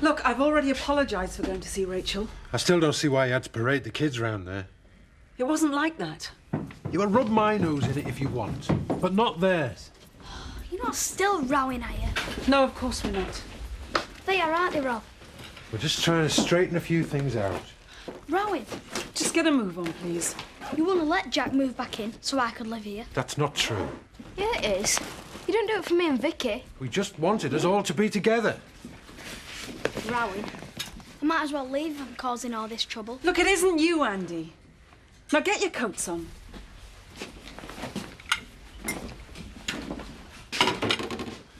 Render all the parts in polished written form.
Look, I've already apologised for going to see Rachel. I still don't see why you had to parade the kids round there. It wasn't like that. You can rub my nose in it if you want, but not theirs. You're not still rowing, are you? No, of course we're not. They are, aren't they, Rob? We're just trying to straighten a few things out. Rowing? Just get a move on, please. You want to let Jack move back in so I could live here? That's not true. Yeah, it is. You don't do it for me and Vicky. We just wanted us all to be together. Rowing? I might as well leave them causing all this trouble. Look, it isn't you, Andy. Now get your coats on.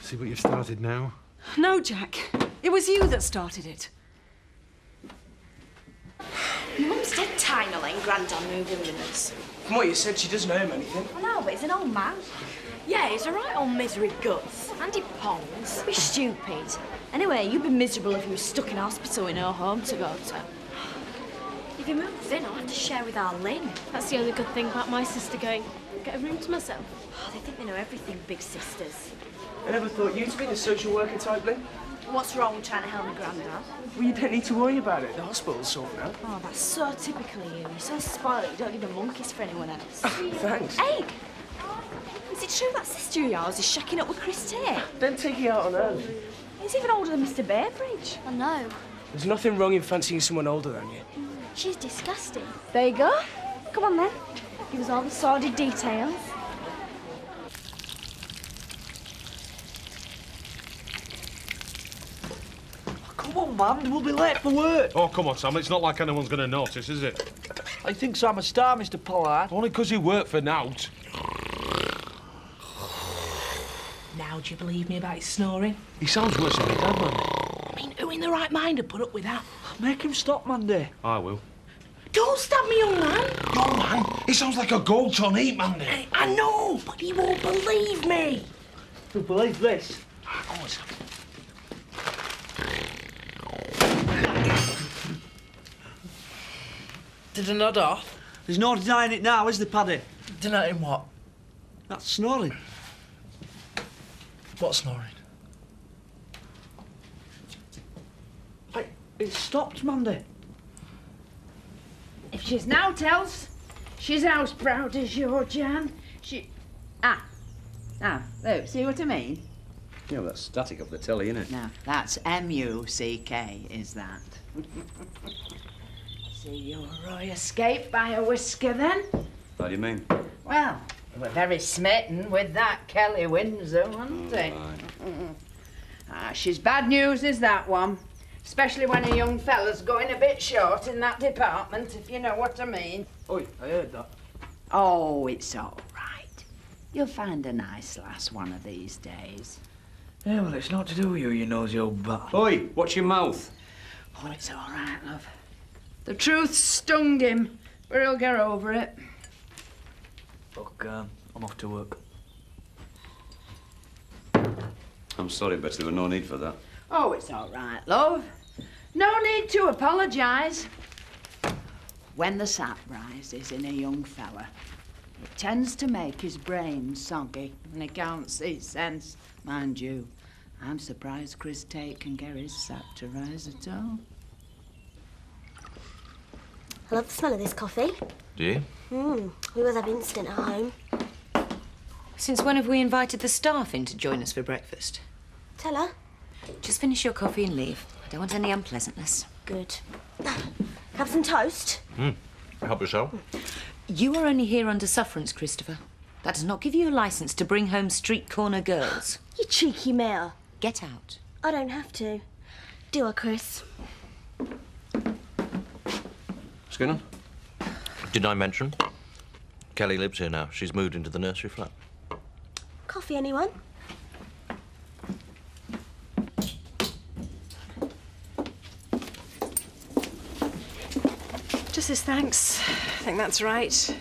See what you've started now? No, Jack. It was you that started it. Mum's dead tired of letting Grandad move in with us. From what you said, she doesn't owe him anything. I know, but he's an old man. Yeah, he's a right old misery guts. And he pongs. Be stupid. Anyway, you'd be miserable if you were stuck in hospital with no home to go to. If he moves in, I'll have to share with our Lynn. That's the only good thing about my sister going. Get a room to myself. Oh, they think they know everything, big sisters. I never thought you to be the social worker type, Lynn. What's wrong with trying to help me, Grandad? Well, you don't need to worry about it. The hospital's sorted out. Oh, that's so typical of you. You're so spoiled that you don't give a monkeys for anyone else. Thanks. Hey! Is it true that sister of yours is shacking up with Chris Tate? Don't take it out on her. He's even older than Mr. Baybridge. I know. There's nothing wrong in fancying someone older than you. She's disgusting. There you go. Come on, then. Give us all the sordid details. Come on, man, we'll be late for work. Oh, come on, Sam. It's not like anyone's going to notice, is it? I think I'm a star, Mr. Pollard. Only 'cause you work for Nout. Now, do you believe me about his snoring? He sounds worse than he dad, man. I mean, who in the right mind would put up with that? Make him stop, Mandy. I will. Don't stab me, young man. Young man, he sounds like a goat on heat, Mandy. I know, but he won't believe me. You'll believe this. Come on, Sam. Did I nod off? There's no denying it now, is there, Paddy? Denying what? That's snoring. What snoring? Hey, it stopped, Mandy. If she's nowt else, she's house proud as your Jan. Look, see what I mean? Yeah, well, that's static off the telly, isn't it? Now, that's M-U-C-K, is that? See your Roy escape by a whisker, then? How do you mean? Well, they were very smitten with that Kelly Windsor, weren't they? She's bad news, is that one. Especially when a young fella's going a bit short in that department, if you know what I mean. Oi, I heard that. Oh, it's all right. You'll find a nice lass one of these days. Yeah, well, it's not to do with you, you nosy old bat. Oi, watch your mouth. Oh, it's all right, love. The truth stung him, but he'll get over it. Look, I'm off to work. I'm sorry, Betty, there was no need for that. Oh, it's all right, love. No need to apologise. When the sap rises in a young fella, it tends to make his brain soggy and he can't see sense. Mind you, I'm surprised Chris Tate can get his sap to rise at all. I love the smell of this coffee. Do you? We always have instant at home. Since when have we invited the staff in to join us for breakfast? Tell her. Just finish your coffee and leave. I don't want any unpleasantness. Good. Have some toast? Help yourself. You are only here under sufferance, Christopher. That does not give you a licence to bring home street corner girls. You cheeky mare. Get out. I don't have to. Do I, Chris? What's going on? Didn't I mention? Kelly lives here now. She's moved into the nursery flat. Coffee, anyone? Just as thanks. I think that's right.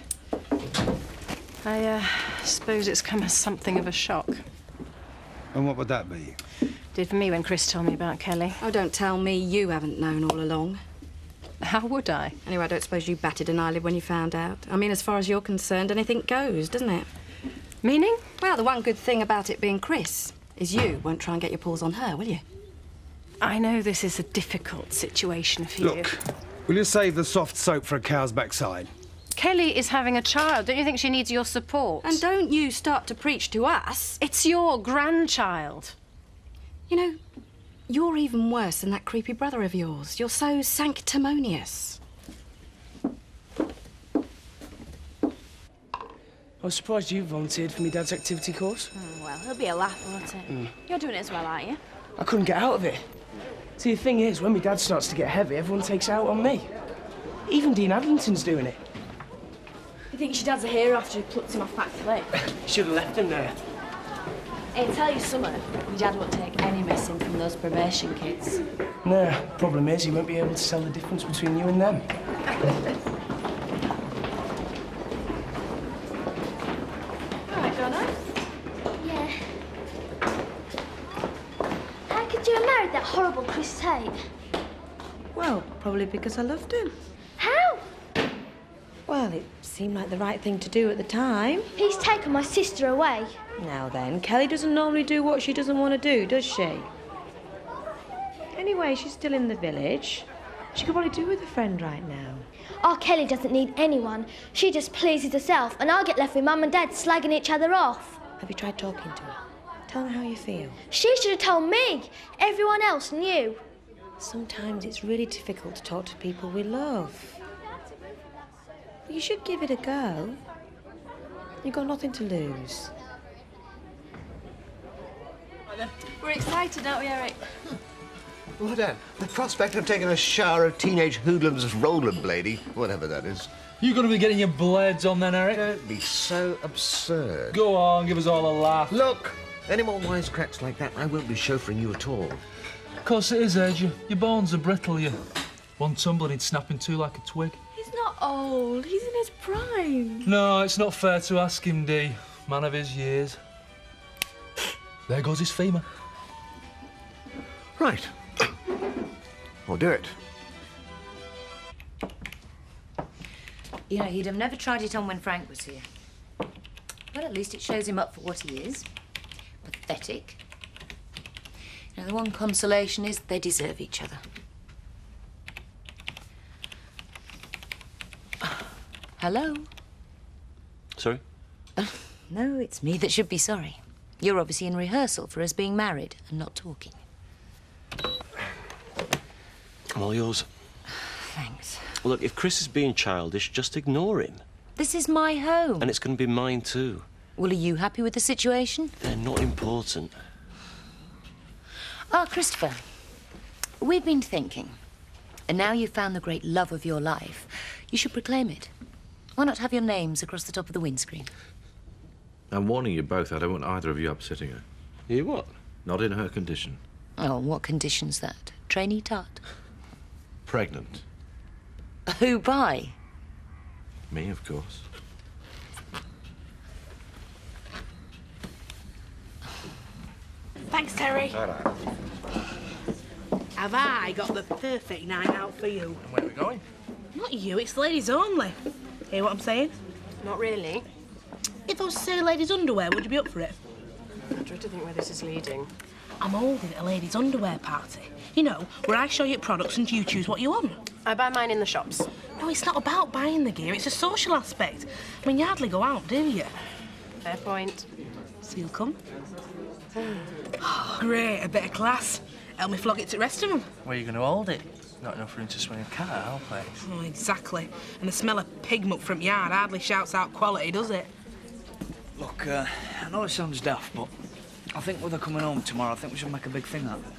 I suppose it's come as something of a shock. And what would that be? Did for me when Chris told me about Kelly. Oh, don't tell me you haven't known all along. How would I? Anyway, I don't suppose you batted an eyelid when you found out. I mean, as far as you're concerned, anything goes, doesn't it? Meaning? Well, the one good thing about it being Chris is you won't try and get your paws on her, will you? I know this is a difficult situation for you. Look, will you save the soft soap for a cow's backside? Kelly is having a child. Don't you think she needs your support? And don't you start to preach to us. It's your grandchild. You know, you're even worse than that creepy brother of yours. You're so sanctimonious. I was surprised you volunteered for my dad's activity course. Well, it'll be a laugh, won't it? You're doing it as well, aren't you? I couldn't get out of it. See, the thing is, when my dad starts to get heavy, everyone takes it out on me. Even Dean Adlington's doing it. You think your dad's a hero after he plucked him off back to lake? Should have left him there. Hey, tell you something, your dad won't take any messing from those probation kids. Nah, problem is, he won't be able to tell the difference between you and them. All right, Donna. Yeah. How could you have married that horrible Chris Tate? Well, probably because I loved him. How? Well, it seemed like the right thing to do at the time. He's taken my sister away. Now then, Kelly doesn't normally do what she doesn't want to do, does she? Anyway, she's still in the village. She could probably do with a friend right now. Our Kelly doesn't need anyone. She just pleases herself, and I get left with Mum and Dad slagging each other off. Have you tried talking to her? Tell her how you feel. She should have told me. Everyone else knew. Sometimes it's really difficult to talk to people we love. You should give it a go. You've got nothing to lose. We're excited, aren't we, Eric? What, Anne? The prospect of taking a shower of teenage hoodlums rollerblading, whatever that is. You going to be getting your blades on then, Eric? Don't be so absurd. Go on, give us all a laugh. Look, any more wisecracks like that, I won't be chauffeuring you at all. Of course it is, Ed. Your bones are brittle, you. One tumble, he'd snap in two like a twig. He's not old. He's in his prime. No, it's not fair to ask him, Dee. Man of his years. There goes his femur. Right. I'll do it. You know, he'd have never tried it on when Frank was here. Well, at least it shows him up for what he is. Pathetic. You know, the one consolation is they deserve each other. Hello? Sorry? No, it's me that should be sorry. You're obviously in rehearsal for us being married and not talking. I'm all yours. Thanks. Well, look, if Chris is being childish, just ignore him. This is my home. And it's going to be mine too. Well, are you happy with the situation? They're not important. Ah, Christopher, we've been thinking, and now you've found the great love of your life, you should proclaim it. Why not have your names across the top of the windscreen? I'm warning you both, I don't want either of you upsetting her. You what? Not in her condition. Oh, what condition's that? Trainee tart? Pregnant. Who by? Me, of course. Thanks, Terry. All Have I got the perfect night out for you? And where are we going? Not you, it's ladies only. Hear what I'm saying? Not really. If I was to say ladies' underwear, would you be up for it? I dread to think where this is leading. I'm holding a ladies' underwear party. You know, where I show you products and you choose what you want. I buy mine in the shops. No, it's not about buying the gear, it's a social aspect. I mean, you hardly go out, do you? Fair point. So you'll come? Oh, great, a bit of class. Help me flog it to the rest of them. Where are you going to hold it? Not enough room to swing a cat at our place. Oh, exactly. And the smell of pig muck from yard hardly shouts out quality, does it? Look, I know it sounds daft, but I think with her coming home tomorrow, I think we should make a big thing out of it.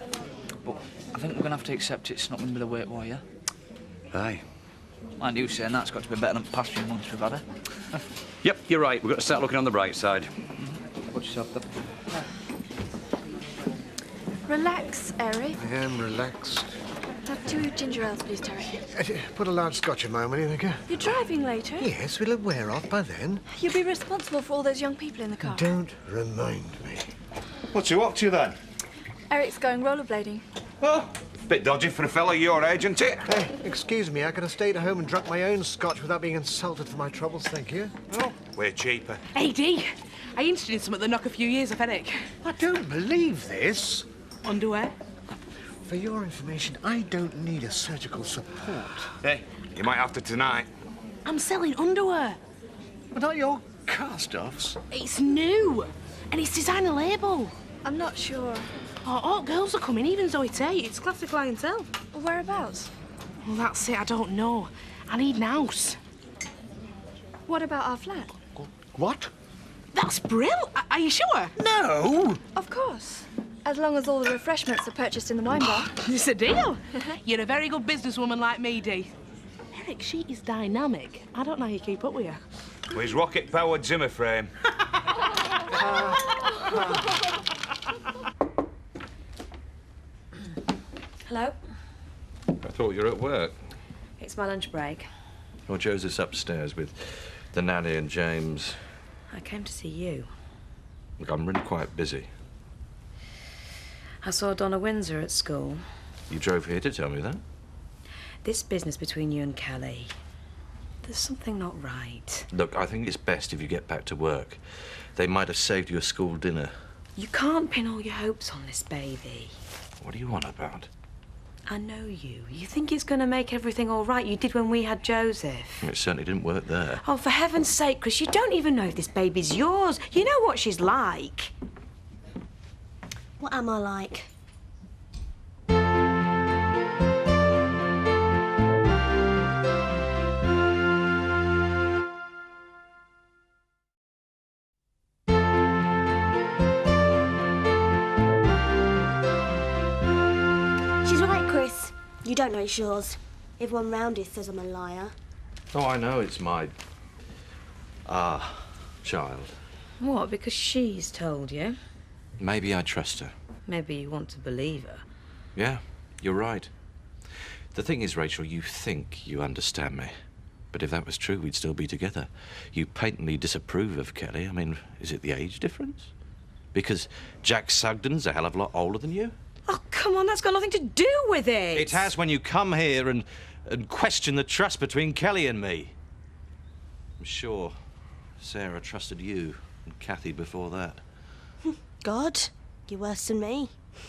But I think we're going to have to accept it's not going to be the way it was, yeah? Aye. Mind you saying that's got to be better than the past few months we've had her. Yep, you're right. We've got to start looking on the bright side. Watch yourself, though. Relax, Eric. I am relaxed. Have 2 ginger ales, please, Terry. Put a large scotch in mine, will you, Nicker? You're driving later? Yes, we'll have wear off by then. You'll be responsible for all those young people in the car. Don't remind me. What's you up to then? Eric's going rollerblading. Oh, bit dodgy for a fellow your age, isn't it? Hey, excuse me, I could have stayed at home and drunk my own scotch without being insulted for my troubles, thank you. Oh, we're cheaper. Hey, Dee, I introduced something that knock a few years off Eric. I don't believe this. Underwear? For your information, I don't need a surgical support. Hey, you might have to tonight. I'm selling underwear. But not your cast-offs. It's new, and it's designer label. I'm not sure. Oh, all girls are coming, even Zoe Tate. It's classic clientele. Whereabouts? Well, that's it, I don't know. I need an house. What about our flat? What? That's brilliant. Are you sure? No! Of course. As long as all the refreshments are purchased in the wine bar. It's a deal. You're a very good businesswoman like me, Dee. Eric, she is dynamic. I don't know how you keep up with her. With his rocket-powered Zimmer frame. Hello? I thought you were at work. It's my lunch break. Well, Joseph's upstairs with the nanny and James. I came to see you. Look, I'm really quite busy. I saw Donna Windsor at school. You drove here to tell me that? This business between you and Kelly, there's something not right. Look, I think it's best if you get back to work. They might have saved you a school dinner. You can't pin all your hopes on this baby. What do you want about? I know you. You think it's going to make everything all right. You did when we had Joseph. It certainly didn't work there. Oh, for heaven's sake, Chris, you don't even know if this baby's yours. You know what she's like. What am I like? She's right, Chris. You don't know it's yours. Everyone round here says I'm a liar. Oh, I know it's my... child. What, because she's told you? Maybe I trust her. Maybe you want to believe her. Yeah, you're right. The thing is, Rachel, you think you understand me. But if that was true, we'd still be together. You patently disapprove of Kelly. I mean, is it the age difference? Because Jack Sugden's a hell of a lot older than you? Oh, come on, that's got nothing to do with it. It has when you come here and question the trust between Kelly and me. I'm sure Sarah trusted you and Kathy before that. God, you're worse than me.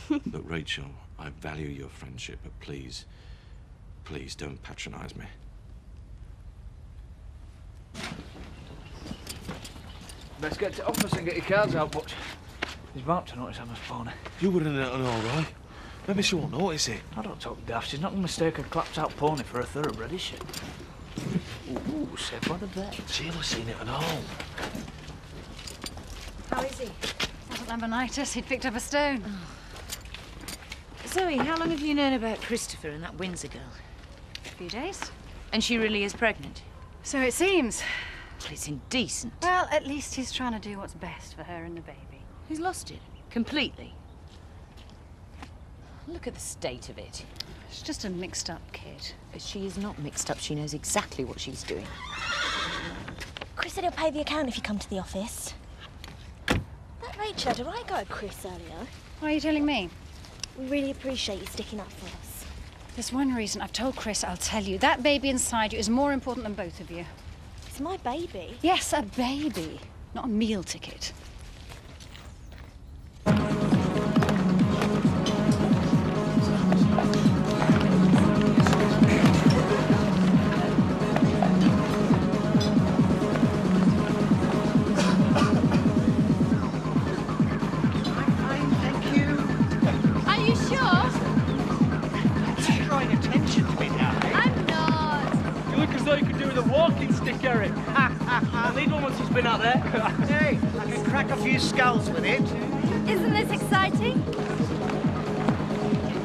Look, Rachel, I value your friendship, but please, please don't patronise me. Best get to office and get your cards out, but he's about to notice I'm a spawner. You were in it and all right. Maybe she won't notice it. I don't talk daft. She's not going to mistake a clapped-out pony for a thoroughbred, is she? Ooh, safe by the bed. She'll have seen it and all. How is he? Hasn't laminitis. He'd picked up a stone. Zoe, how long have you known about Christopher and that Windsor girl? A few days. And she really is pregnant? So it seems. Well, it's indecent. Well, at least he's trying to do what's best for her and the baby. He's lost it. Completely. Look at the state of it. She's just a mixed-up kid. She is not mixed up. She knows exactly what she's doing. Chris said he'll pay the account if you come to the office. That Rachel had a right go at Chris earlier. Why are you telling me? We really appreciate you sticking up for us. There's one reason I've told Chris I'll tell you. That baby inside you is more important than both of you. It's my baby. Yes, a baby, not a meal ticket. Eric. I'll need one once he's been out there. Hey, I can crack a few skulls with it. Isn't this exciting?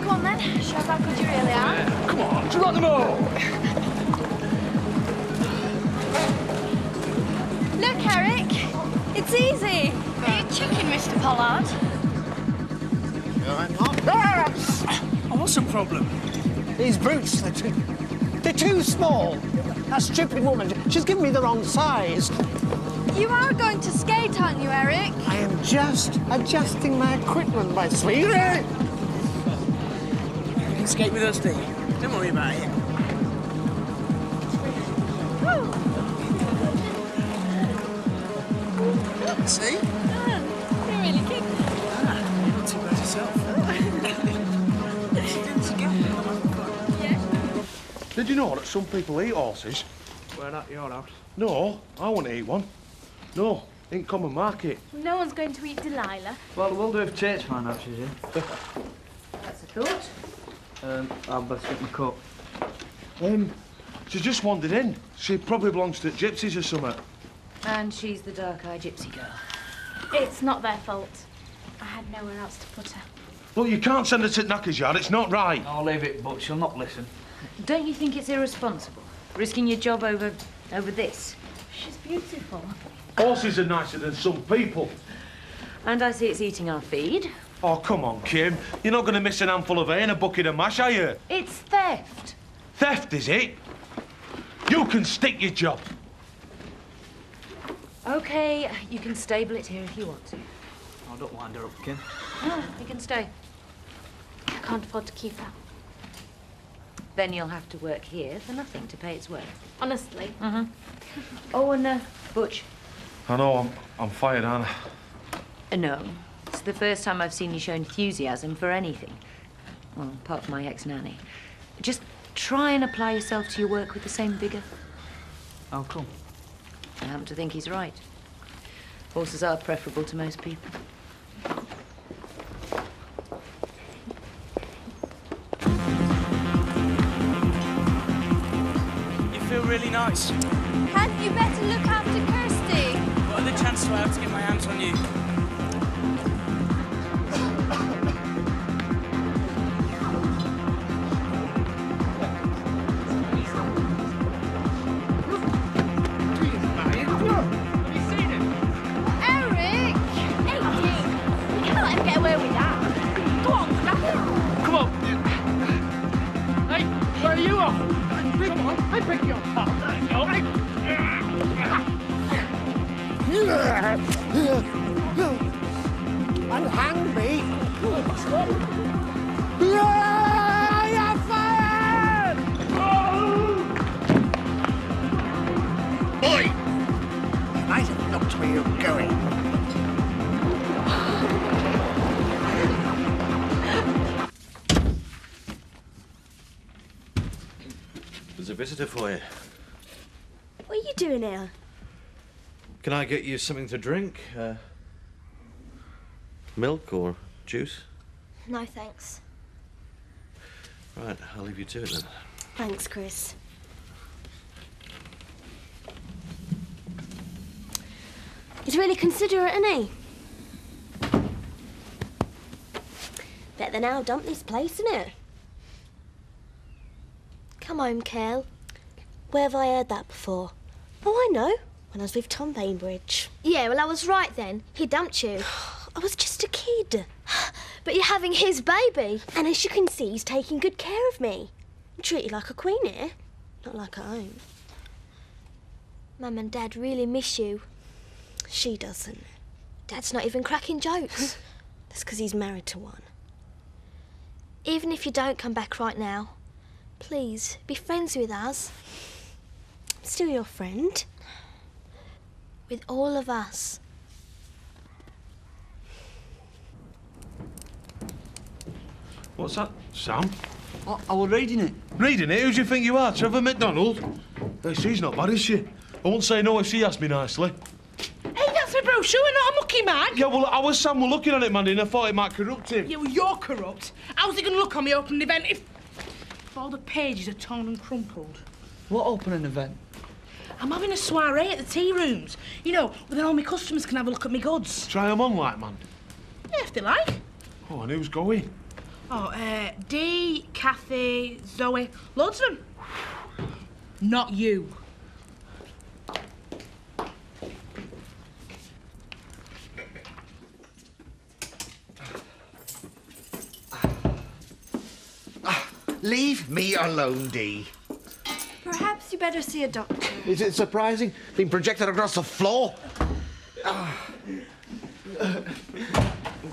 Go on then, show us how good you really are. Yeah. Come on, Geronimo! Look, Eric, it's easy. Are you chicken, Mr. Pollard? No, I'm not. Oh, what's the problem? These brutes, they're too small. That stupid woman, she's given me the wrong size. You are going to skate, aren't you, Eric? I am just adjusting my equipment, my sweetie. You can skate with us, Dee. Don't worry about it. See? You're really kicking. You're not too bad yourself. Did you know that some people eat horses? We're not your house. No, I won't eat one. No, in common market. No one's going to eat Delilah. Well, we'll do if Tate's find out she's in. That's a thought. I'll best get my coat. She's just wandered in. She probably belongs to the gypsies or something. And she's the dark-eyed gypsy girl. It's not their fault. I had nowhere else to put her. Look, you can't send her to Knacker's Yard. It's not right. I'll leave it, but she'll not listen. Don't you think it's irresponsible, risking your job over this? She's beautiful. Horses are nicer than some people. And I see it's eating our feed. Oh, come on, Kim. You're not going to miss an handful of hay and a bucket of mash, are you? It's theft. Theft, is it? You can stick your job. OK, you can stable it here if you want to. Oh, don't wind her up, Kim. No, you can stay. I can't afford to keep her. Then you'll have to work here for nothing to pay its worth. Honestly. Mm-hmm. Oh, and Butch. I know, I'm fired, aren't I? No. It's the first time I've seen you show enthusiasm for anything. Well, apart from my ex-nanny. Just try and apply yourself to your work with the same vigour. How come? I happen to think he's right. Horses are preferable to most people. You feel really nice. Hadn't you better look after Kirsty? What are the chances I have to get my hands on you? Unhang me! You're fired! Boy! You might have looked where you're going. There's a visitor for you. What are you doing here? Can I get you something to drink? Milk or juice? No, thanks. Right, I'll leave you to it then. Thanks, Chris. He's really considerate, isn't he? Better now dump this place, isn't it? Come home, Kel. Where have I heard that before? Oh, I know. When I was with Tom Bainbridge. Yeah, well, I was right then. He dumped you. I was just a kid. But you're having his baby. And as you can see, he's taking good care of me. I'm treated like a queen here. Not like at home. Mum and Dad really miss you. She doesn't. Dad's not even cracking jokes. That's because he's married to one. Even if you don't come back right now, please, be friends with us. I'm still your friend. With all of us. What's that, Sam? I was reading it. Reading it? Who do you think you are, Trevor McDonald? Hey, she's not bad, is she? I won't say no if she asked me nicely. Hey, that's a brochure, not a mucky man. Yeah, well, I was Sam were looking at it, Mandy, and I thought it might corrupt him. Yeah, well, you're corrupt. How's he going to look on my opening event if all the pages are torn and crumpled? What opening event? I'm having a soiree at the tea rooms. You know, where then all my customers can have a look at my goods. Try 'em on, like, man. Yeah, if they like. Oh, and who's going? Oh, Dee, Kathy, Zoe, loads of them. Not you. Leave me alone, Dee. Perhaps you better see a doctor. Is it surprising? Being projected across the floor?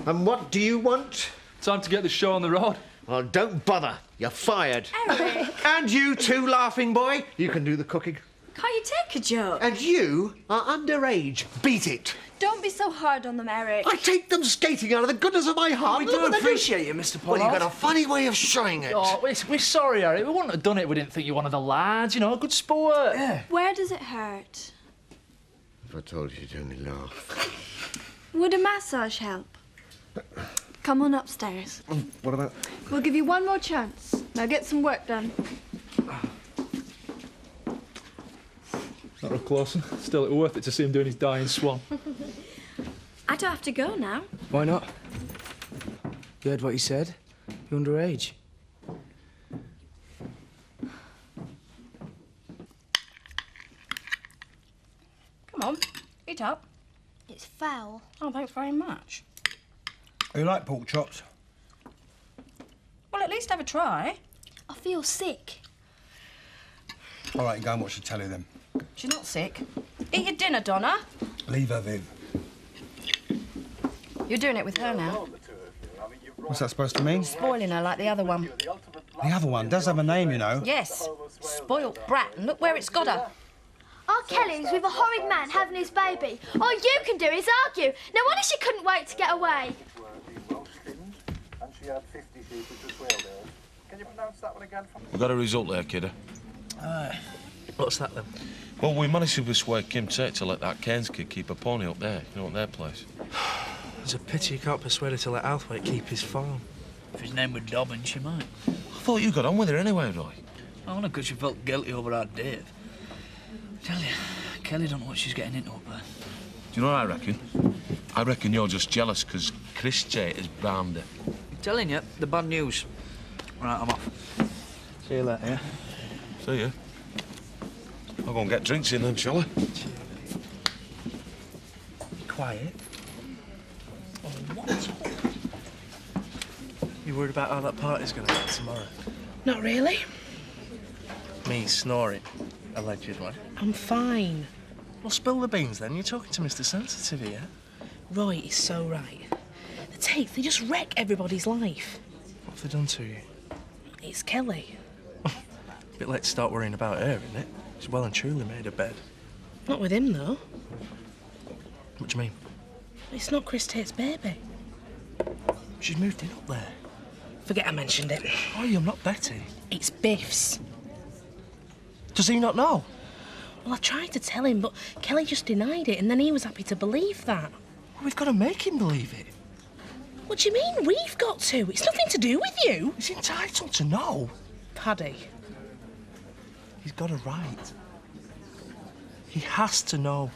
And what do you want? Time to get the show on the road. Well, don't bother. You're fired. Eric. And you too, laughing boy. You can do the cooking. Can't you take a joke? And you are underage. Beat it. Don't be so hard on them, Eric. I take them skating out of the goodness of my heart. We Look do what they appreciate you, Mr. Pollard. Well, you've got a funny way of showing it. Oh, we're sorry, Harry. We wouldn't have done it if we didn't think you were one of the lads. You know, a good sport. Yeah. Where does it hurt? If I told you, you'd only laugh. Would a massage help? Come on upstairs. What about... We'll give you one more chance. Now get some work done. Not real close. Still, it was worth it to see him doing his dying swan. I don't have to go now. Why not? You heard what he said? You're underage. Come on, eat up. It's foul. Oh, thanks very much. You like pork chops? Well, at least have a try. I feel sick. All right, go and watch the telly then. She's not sick. Eat your dinner, Donna. Leave her, Viv. You're doing it with her now. What's that supposed to mean? Spoiling her like the other one. The other one does have a name, you know. Yes. Spoilt brat. And look where it's got her. R. Kelly's with a horrid man having his baby. All you can do is argue. No wonder she couldn't wait to get away. We got a result there, kidder. What's that then? Well, we managed to persuade Kim Tate to let that Cairns kid keep a pony up there, you know, at their place. It's a pity you can't persuade her to let Althwaite keep his farm. If his name were Dobbin, she might. I thought you got on with her anyway, Roy. Only because she felt guilty over our Dave. Tell you, Kelly don't know what she's getting into up there. Do you know what I reckon? I reckon you're just jealous because Chris Tate has bound her. I'm telling you, the bad news. Right, I'm off. See you later. Yeah. See ya. I'll go and get drinks in then, shall I? Quiet. Oh, what? You worried about how that party's going to go tomorrow? Not really. Me snoring, allegedly. I'm fine. Well, spill the beans then. You're talking to Mr. Sensitive here. Roy is so right. The Tates, they just wreck everybody's life. What have they done to you? It's Kelly. Bit late to start worrying about her, isn't it? She's well and truly made her bed. Not with him, though. What do you mean? It's not Chris Tate's baby. She's moved in up there. Forget I mentioned it. Oh, I'm not Betty. It's Biff's. Does he not know? Well, I tried to tell him, but Kelly just denied it, and then he was happy to believe that. Well, we've got to make him believe it. What do you mean, we've got to? It's nothing to do with you. He's entitled to know. Paddy. He's got a right. He has to know.